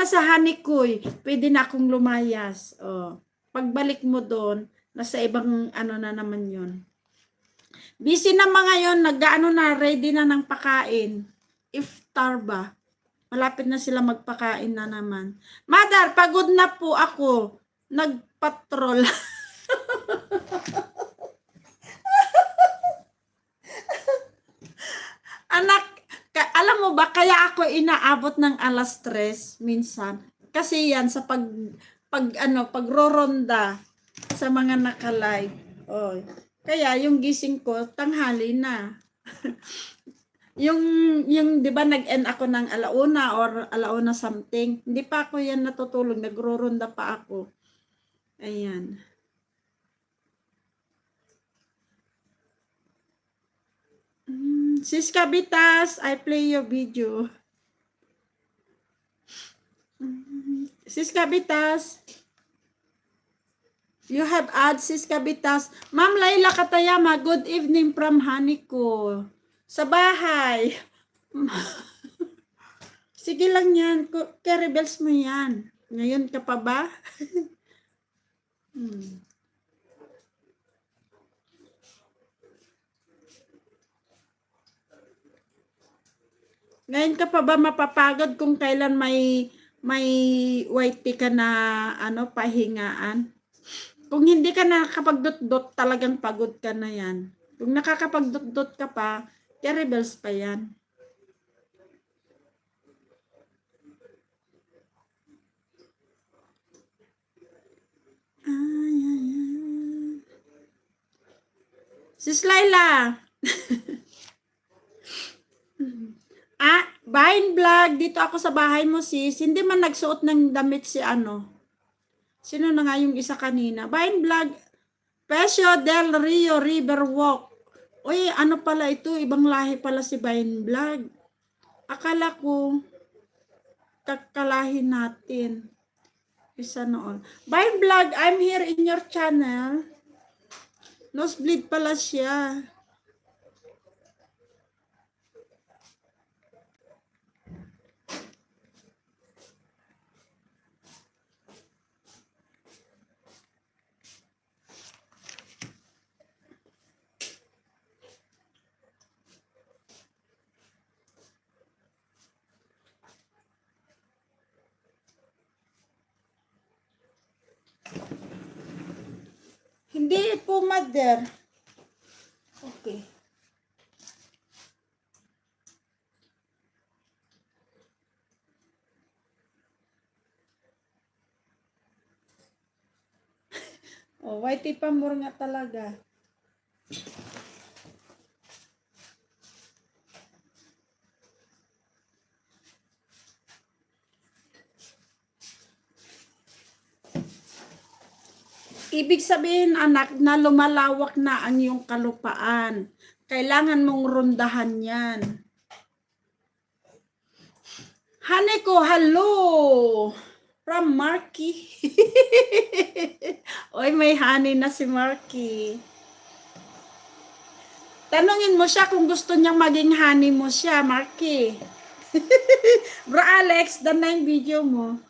na sa Hanikoy, pwede na akong lumayas. Oh. Pagbalik mo doon, nasa ibang ano na naman yun. Busy na mga yon, nag-ano na, ready na ng pakain. Iftar ba? Malapit na sila magpakain na naman. Mother, pagod na po ako. Nagpatrol. Anak, alam mo ba, kaya ako inaabot ng alas 3 minsan. Kasi yan sa pagroronda sa mga naka-live. Oh. Kaya yung gising ko tanghali na. yung 'di ba nag-end ako ng 1:00 or 1:00 something. Hindi pa ako yan natutulog, nagroronda pa ako. Ayan. Sis Kabitas, I play your video. Sis Kabitas, you have add Sis Kabitas. Ma'am Laila Katayama, good evening from Haniko. Sa bahay. Sige lang yan. Rebels mo yan. Ngayon ka pa ba? Ngayon ka pa ba mapapagod kung kailan may white tea ka na pahingaan? Kung hindi ka nakakapagdot-dot, talagang pagod ka na yan. Kung nakakapagdot-dot ka pa, rebels pa yan. Sis Laila. Bahin vlog, dito ako sa bahay mo sis. Hindi man nagsuot ng damit si Sino na nga yung isa kanina? Bahin vlog, Pesio del Rio River Walk. Uy, ano pala ito? Ibang lahi pala si Bahin vlog. Akala ko, kakalahin natin. Isa noon. Bahin vlog, I'm here in your channel. Nosebleed pala siya. Hindi po, mother. Okay. Oh, whitey pa more nga talaga. Ibig sabihin, anak, na lumalawak na ang iyong kalupaan. Kailangan mong rondahan yan. Haniko, hello! From Marky. Oy, may honey na si Marky. Tanungin mo siya kung gusto niyang maging honey mo siya, Marky. Bro Alex, dan na yung video mo.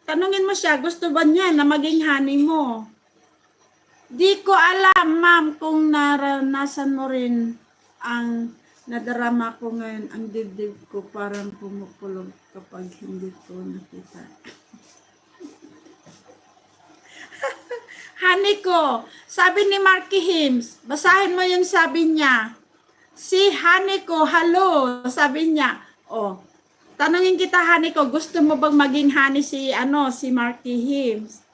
Tanungin mo siya, gusto ba niya na maging honey mo? Di ko alam, ma'am, kung naranasan mo rin ang nadarama ko ngayon. Ang dibdib ko parang pumukulog kapag hindi ko nakita. Haniko, sabi ni Marky Hims, basahin mo yung sabi niya. Si Haniko, hello, sabi niya. Oh, tanungin kita, Haniko, gusto mo bang maging honey si Marky Hims?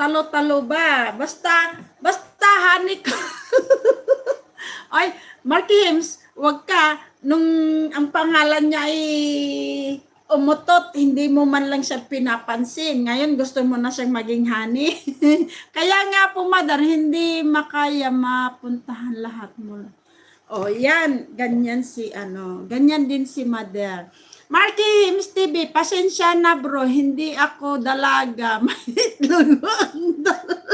Talo-talo ba? Basta Haniko. Ay, Marky Hims, wag ka, nung ang pangalan niya ay umutot, hindi mo man lang siya pinapansin. Ngayon, gusto mo na siyang maging honey. Kaya nga po, mother, hindi makaya mapuntahan lahat mo. O, yan, ganyan ganyan din si mother. Marky Hims TV, pasensya na bro, hindi ako dalaga. May itlog ang dalaga.